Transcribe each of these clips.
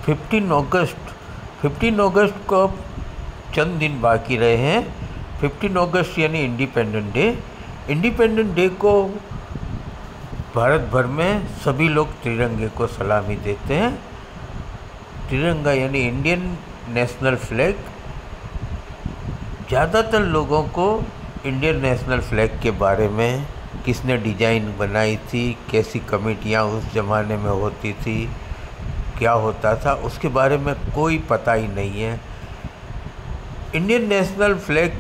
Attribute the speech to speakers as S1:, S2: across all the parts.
S1: 15 अगस्त को अब चंद दिन बाकी रहे हैं। 15 अगस्त यानी इंडिपेंडेंट डे। इंडिपेंडेंट डे को भारत भर में सभी लोग तिरंगे को सलामी देते हैं। तिरंगा यानी इंडियन नेशनल फ्लैग। ज़्यादातर लोगों को इंडियन नेशनल फ्लैग के बारे में, किसने डिज़ाइन बनाई थी, कैसी कमेटियाँ उस ज़माने में होती थी, क्या होता था, उसके बारे में कोई पता ही नहीं है। इंडियन नेशनल फ्लैग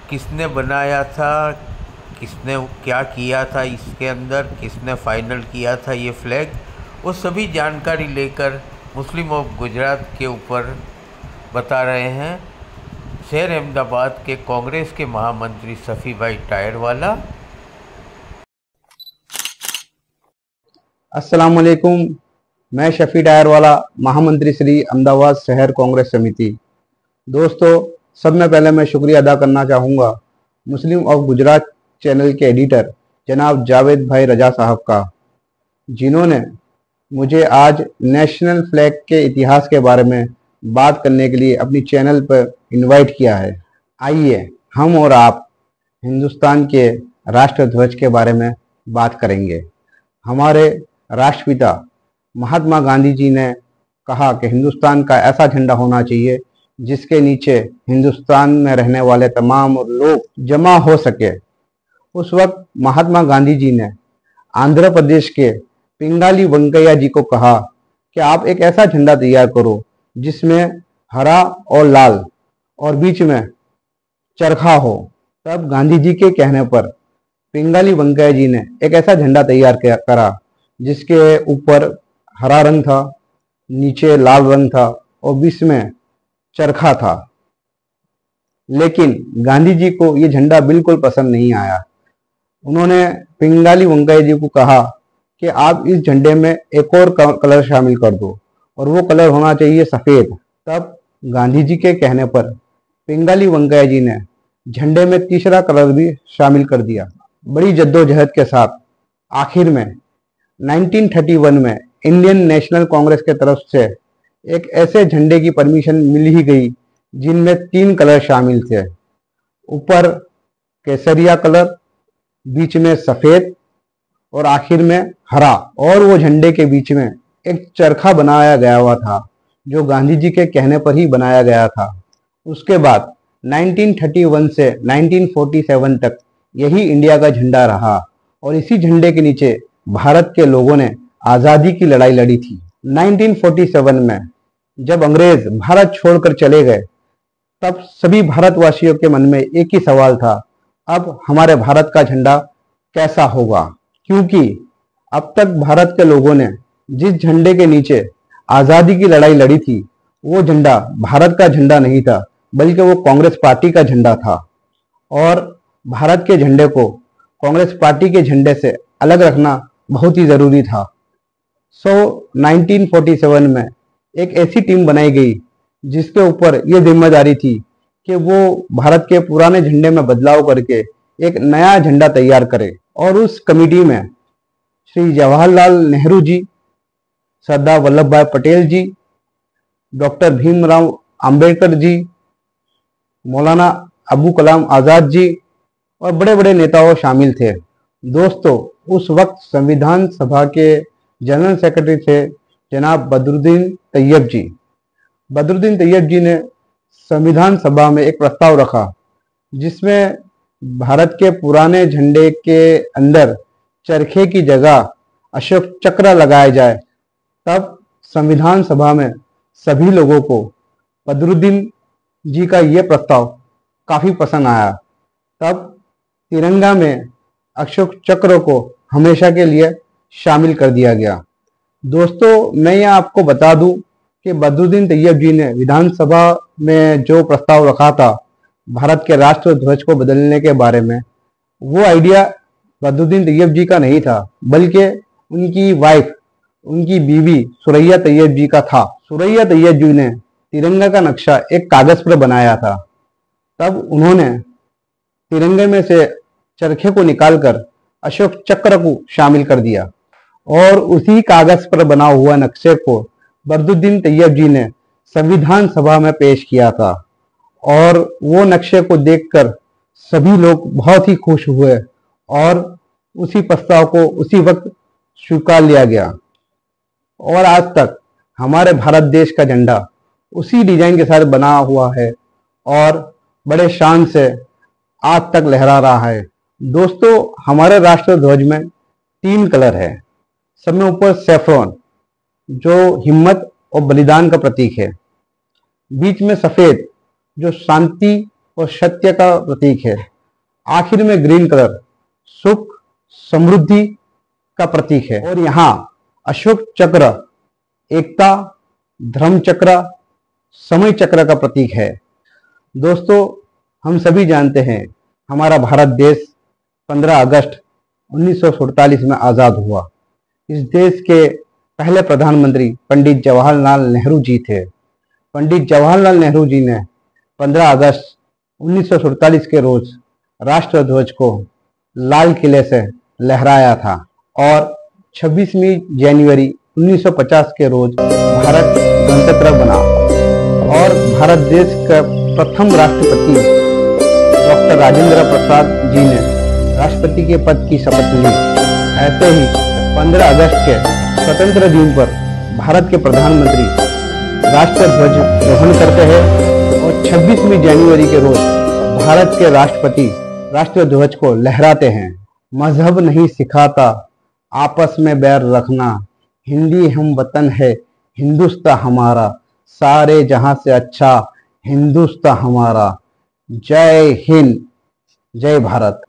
S1: किसने बनाया था, किसने क्या किया था इसके अंदर, किसने फाइनल किया था ये फ्लैग, वो सभी जानकारी लेकर मुस्लिम ऑफ गुजरात के ऊपर बता रहे हैं शहर अहमदाबाद के कांग्रेस के महामंत्री शफी भाई टायरवाला।
S2: अस्सलाम वालेकुम, मैं शफी टायरवाला, महामंत्री श्री अहमदाबाद शहर कांग्रेस समिति। दोस्तों, सब में पहले मैं शुक्रिया अदा करना चाहूँगा मुस्लिम ऑफ गुजरात चैनल के एडिटर जनाब जावेद भाई रजा साहब का, जिन्होंने मुझे आज नेशनल फ्लैग के इतिहास के बारे में बात करने के लिए अपनी चैनल पर इनवाइट किया है। आइए हम और आप हिंदुस्तान के राष्ट्रध्वज के बारे में बात करेंगे। हमारे राष्ट्रपिता महात्मा गांधी जी ने कहा कि हिंदुस्तान का ऐसा झंडा होना चाहिए जिसके नीचे हिंदुस्तान में रहने वाले तमाम लोग जमा हो सके। उस वक्त महात्मा गांधी जी ने आंध्र प्रदेश के पिंगाली वेंकैया जी को कहा कि आप एक ऐसा झंडा तैयार करो जिसमें हरा और लाल और बीच में चरखा हो। तब गांधी जी के कहने पर पिंगाली वेंकैया जी ने एक ऐसा झंडा तैयार करा जिसके ऊपर हरा रंग था, नीचे लाल रंग था और बीच में चरखा था। लेकिन गांधी जी को ये झंडा बिल्कुल पसंद नहीं आया। उन्होंने पिंगाली वेंकैया जी को कहा कि आप इस झंडे में एक और कलर शामिल कर दो और वो कलर होना चाहिए सफ़ेद। तब गांधी जी के कहने पर पिंगाली वेंकैया जी ने झंडे में तीसरा कलर भी शामिल कर दिया। बड़ी जद्दोजहद के साथ आखिर में 1931 में इंडियन नेशनल कांग्रेस के तरफ से एक ऐसे झंडे की परमिशन मिल ही गई जिनमें 3 कलर शामिल थे। ऊपर केसरिया कलर, बीच में सफ़ेद और आखिर में हरा। और वो झंडे के बीच में एक चरखा बनाया गया हुआ था जो गांधी जी के कहने पर ही बनाया गया था। उसके बाद 1931 से 1947 तक यही इंडिया का झंडा रहा और इसी झंडे के नीचे भारत के लोगों ने आज़ादी की लड़ाई लड़ी थी। 1947 में जब अंग्रेज भारत छोड़कर चले गए तब सभी भारतवासियों के मन में एक ही सवाल था, अब हमारे भारत का झंडा कैसा होगा? क्योंकि अब तक भारत के लोगों ने जिस झंडे के नीचे आज़ादी की लड़ाई लड़ी थी वो झंडा भारत का झंडा नहीं था, बल्कि वो कांग्रेस पार्टी का झंडा था। और भारत के झंडे को कांग्रेस पार्टी के झंडे से अलग रखना बहुत ही ज़रूरी था। 1947 में एक ऐसी टीम बनाई गई जिसके ऊपर ये जिम्मेदारी थी कि वो भारत के पुराने झंडे में बदलाव करके एक नया झंडा तैयार करे। और उस कमेटी में श्री जवाहरलाल नेहरू जी, सरदार वल्लभ भाई पटेल जी, डॉक्टर भीमराव अंबेडकर जी, मौलाना अबू कलाम आज़ाद जी और बड़े बड़े नेताओं शामिल थे। दोस्तों, उस वक्त संविधान सभा के जनरल सेक्रेटरी थे जनाब बदरुद्दीन तैयब जी। बदरुद्दीन तैयब जी ने संविधान सभा में एक प्रस्ताव रखा जिसमें भारत के पुराने झंडे के अंदर चरखे की जगह अशोक चक्र लगाया जाए। तब संविधान सभा में सभी लोगों को बदरुद्दीन जी का ये प्रस्ताव काफ़ी पसंद आया। तब तिरंगा में अशोक चक्र को हमेशा के लिए शामिल कर दिया गया। दोस्तों, मैं ये आपको बता दूं कि बदरुद्दीन तैयब जी ने विधानसभा में जो प्रस्ताव रखा था भारत के राष्ट्रध्वज को बदलने के बारे में, वो आइडिया बदरुद्दीन तैयब जी का नहीं था, बल्कि उनकी वाइफ, उनकी बीवी सुरैया तैयब जी का था। सुरैया तैयब जी ने तिरंगा का नक्शा एक कागज पर बनाया था। तब उन्होंने तिरंगे में से चरखे को निकालकर अशोक चक्र को शामिल कर दिया और उसी कागज पर बना हुआ नक्शे को बदरुद्दीन तैयब जी ने संविधान सभा में पेश किया था और वो नक्शे को देखकर सभी लोग बहुत ही खुश हुए और उसी प्रस्ताव को उसी वक्त स्वीकार लिया गया। और आज तक हमारे भारत देश का झंडा उसी डिजाइन के साथ बना हुआ है और बड़े शान से आज तक लहरा रहा है। दोस्तों, हमारे राष्ट्र ध्वज में 3 कलर है। सब में ऊपर सैफ्रॉन जो हिम्मत और बलिदान का प्रतीक है, बीच में सफेद जो शांति और सत्य का प्रतीक है, आखिर में ग्रीन कलर सुख समृद्धि का प्रतीक है और यहाँ अशोक चक्र एकता, धर्म चक्र, समय चक्र का प्रतीक है। दोस्तों, हम सभी जानते हैं हमारा भारत देश 15 अगस्त 1947 में आज़ाद हुआ। इस देश के पहले प्रधानमंत्री पंडित जवाहरलाल नेहरू जी थे। पंडित जवाहरलाल नेहरू जी ने 15 अगस्त 1947 के रोज राष्ट्रध्वज को लाल किले से लहराया था और 26वीं जनवरी 1950 के रोज भारत गणतंत्र बना और भारत देश का प्रथम राष्ट्रपति डॉक्टर राजेंद्र प्रसाद जी ने राष्ट्रपति के पद की शपथ ली। ऐसे ही 15 अगस्त के स्वतंत्र दिन पर भारत के प्रधानमंत्री राष्ट्रध्वज ग्रहण करते हैं और 26वीं जनवरी के रोज भारत के राष्ट्रपति राष्ट्रध्वज को लहराते हैं। मजहब नहीं सिखाता आपस में बैर रखना, हिंदी हम वतन है हिंदुस्तान हमारा, सारे जहां से अच्छा हिंदुस्तान हमारा। जय हिंद, जय भारत।